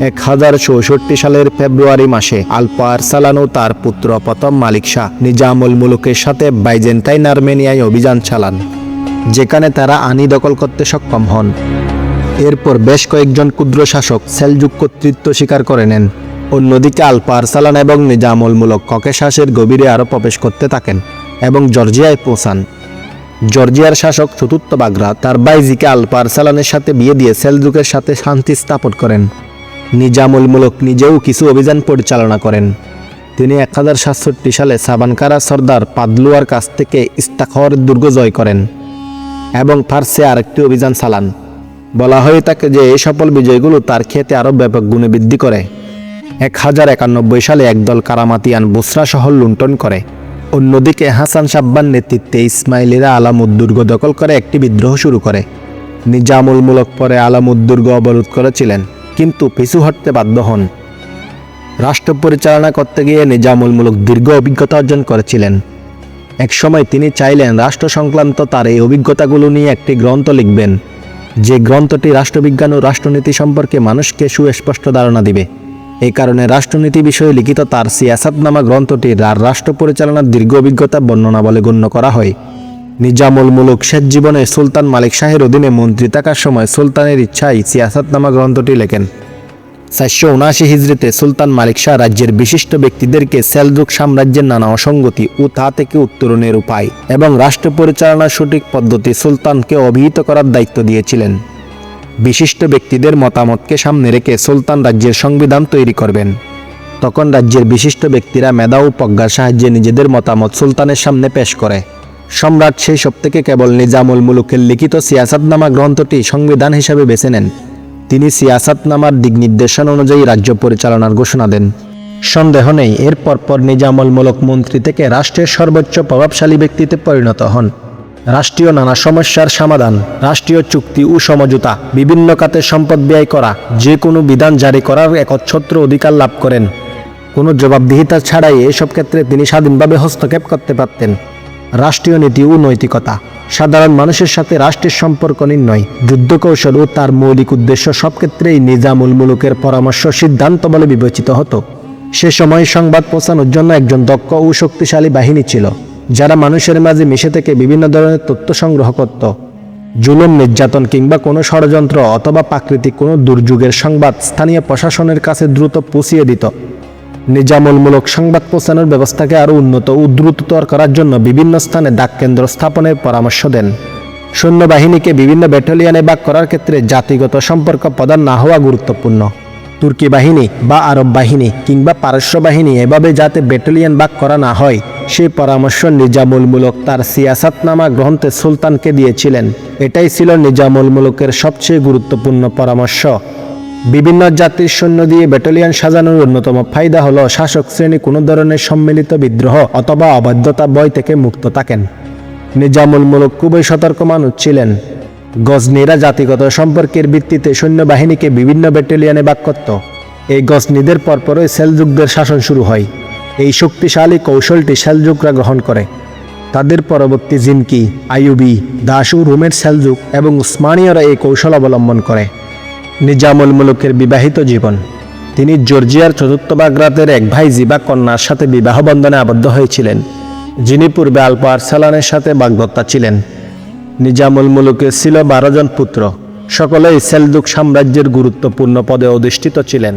1064 সালের ফেব্রুয়ারি মাসে আলপ আরসালান ও তার পুত্র প্রথম মালিক শাহ নিজামুল মুলুকের সাথে বাইজেন্টাইন আর্মেনিয়ায় অভিযান চালান, যেখানে তারা আনি দখল করতে সক্ষম হন। এরপর বেশ কয়েকজন ক্ষুদ্র শাসক সেলজুক কর্তৃত্ব স্বীকার করে নেন। অন্যদিকে আলপ আরসালান এবং নিজামুল মুলক ককেশাসের গভীরে আরও প্রবেশ করতে থাকেন এবং জর্জিয়ায় পৌঁছান। জর্জিয়ার শাসক চতুর্থ বাগরা তার বাইজিকে আলপ আরসালানের সাথে বিয়ে দিয়ে সেলজুকের সাথে শান্তি স্থাপন করেন। নিজামুল মুলক নিজেও কিছু অভিযান পরিচালনা করেন। তিনি 1067 সালে সাবানকারা সর্দার পাদলুয়ার কাছ থেকে ইস্তাখরের দুর্গ জয় করেন এবং ফার্সে আরেকটি অভিযান চালান। বলা হয়ে থাকে যে এই সফল বিজয়গুলো তার খ্যাতি আরও ব্যাপক গুণে বৃদ্ধি করে। 1091 সালে একদল কারামাতিয়ান বুসরা শহর লুণ্ঠন করে। অন্যদিকে হাসান সাব্বার নেতৃত্বে ইসমাইলিরা আলামুদ দুর্গ দখল করে একটি বিদ্রোহ শুরু করে। নিজামুল মুলক পরে আলামুদ দুর্গ অবরোধ করেছিলেন, কিন্তু পিছু হটতে বাধ্য হন। রাষ্ট্র পরিচালনা করতে গিয়ে নিজামুল মুলক দীর্ঘ অভিজ্ঞতা অর্জন করেছিলেন। একসময় তিনি চাইলেন রাষ্ট্র সংক্রান্ত তার এই অভিজ্ঞতাগুলো নিয়ে একটি গ্রন্থ লিখবেন, যে গ্রন্থটি রাষ্ট্রবিজ্ঞান ও রাষ্ট্রনীতি সম্পর্কে মানুষকে সুস্পষ্ট ধারণা দিবে। এই কারণে রাষ্ট্রনীতি বিষয়ে লিখিত তার সিয়াসাতনামা গ্রন্থটি রাষ্ট্র পরিচালনার দীর্ঘ অভিজ্ঞতা বর্ণনা বলে গণ্য করা হয়। নিজামুল মুলক শেষ জীবনে সুলতান মালিক শাহের অধীনে মন্ত্রী থাকার সময় সুলতানের ইচ্ছায় সিয়াসাতনামা গ্রন্থটি লেখেন। 479 হিজরিতে সুলতান মালিক শাহ রাজ্যের বিশিষ্ট ব্যক্তিদেরকে সেলজুক সাম্রাজ্যের নানা অসঙ্গতি ও তা থেকে উত্তরণের উপায় এবং রাষ্ট্র পরিচালনার সঠিক পদ্ধতি সুলতানকে অভিহিত করার দায়িত্ব দিয়েছিলেন। বিশিষ্ট ব্যক্তিদের মতামতকে সামনে রেখে সুলতান রাজ্যের সংবিধান তৈরি করবেন। তখন রাজ্যের বিশিষ্ট ব্যক্তিরা মেধা ও প্রজ্ঞার সাহায্যে নিজেদের মতামত সুলতানের সামনে পেশ করে। সম্রাট সেই সব থেকে কেবল নিজামুল মুলুকের লিখিত সিয়াসাতনামা গ্রন্থটি সংবিধান হিসাবে বেছে নেন। তিনি সিয়াসাতনামার দিক নির্দেশনা অনুযায়ী রাজ্য পরিচালনার ঘোষণা দেন। সন্দেহ নেই, এর পরপর নিজামুল মুলক মন্ত্রী থেকে রাষ্ট্রের সর্বোচ্চ প্রভাবশালী ব্যক্তিতে পরিণত হন। রাষ্ট্রীয় নানা সমস্যার সমাধান, রাষ্ট্রীয় চুক্তি ও সমঝোতা, বিভিন্ন খাতে সম্পদ ব্যয় করা, যে কোনো বিধান জারি করার একচ্ছত্র অধিকার লাভ করেন। কোনো জবাবদিহিতা ছাড়াই এসব ক্ষেত্রে তিনি স্বাধীনভাবে হস্তক্ষেপ করতে পারতেন। রাষ্ট্রীয় নীতি ও নৈতিকতা, সাধারণ মানুষের সাথে রাষ্ট্রের সম্পর্ক নির্ণয়, যুদ্ধকৌশল ও তার মৌলিক উদ্দেশ্য সব ক্ষেত্রেই নিজামুল মুলুকের পরামর্শ সিদ্ধান্ত বলে বিবেচিত হতো। সে সময় সংবাদ পৌঁছানোর জন্য একজন দক্ষ ও শক্তিশালী বাহিনী ছিল, যারা মানুষের মাঝে মিশে থেকে বিভিন্ন ধরনের তথ্য সংগ্রহ করত। জুলুম, নির্যাতন কিংবা কোনো ষড়যন্ত্র অথবা প্রাকৃতিক কোনো দুর্যোগের সংবাদ স্থানীয় প্রশাসনের কাছে দ্রুত পৌঁছিয়ে দিত। নিজামুল মুলক সংবাদ পৌঁছানোর ব্যবস্থাকে আরও উন্নত ও দ্রুততর করার জন্য বিভিন্ন স্থানে ডাককেন্দ্র স্থাপনের পরামর্শ দেন। সৈন্যবাহিনীকে বিভিন্ন ব্যাটালিয়নে ভাগ করার ক্ষেত্রে জাতিগত সম্পর্ক প্রদান না হওয়া গুরুত্বপূর্ণ। তুর্কি বাহিনী বা আরব বাহিনী কিংবা পারস্য বাহিনী এভাবে যাতে ব্যাটালিয়ন ভাগ করা না হয়, সেই পরামর্শ নিজামুল মুলক তার সিয়াসাতনামা গ্রন্থে সুলতানকে দিয়েছিলেন। এটাই ছিল নিজামুল মুলকের সবচেয়ে গুরুত্বপূর্ণ পরামর্শ। বিভিন্ন জাতির সৈন্য দিয়ে ব্যাটালিয়ন সাজানোর অন্যতম ফায়দা হলো শাসক শ্রেণী কোনো ধরনের সম্মিলিত বিদ্রোহ অথবা অবাধ্যতা ভয় থেকে মুক্ত থাকেন। নিজামুল মুলক খুবই সতর্ক মানুষ ছিলেন। গজনীরা জাতিগত সম্পর্কের ভিত্তিতে সৈন্যবাহিনীকে বিভিন্ন ব্যাটালিয়নে ভাগ করত। এই গজনীদের পরপরই সেলজুকদের শাসন শুরু হয়। এই শক্তিশালী কৌশলটি সেলজুকরা গ্রহণ করে। তাদের পরবর্তী জিনকি, আইয়ুবি, দাস ও রোমের সেলজুক এবং উসমানীয়রা এই কৌশল অবলম্বন করে। নিজামুল মুলকের বিবাহিত জীবন। তিনি জর্জিয়ার চতুর্থ বাগরাতের এক ভাইজি বা কন্যার সাথে বিবাহ বন্ধনে আবদ্ধ হয়েছিলেন, যিনি পূর্বে আলপ আরসালানের সাথে বাগদত্তা ছিলেন। নিজামুল মুলকের ছিল 12 জন পুত্র, সকলেই সেলজুক সাম্রাজ্যের গুরুত্বপূর্ণ পদে অধিষ্ঠিত ছিলেন।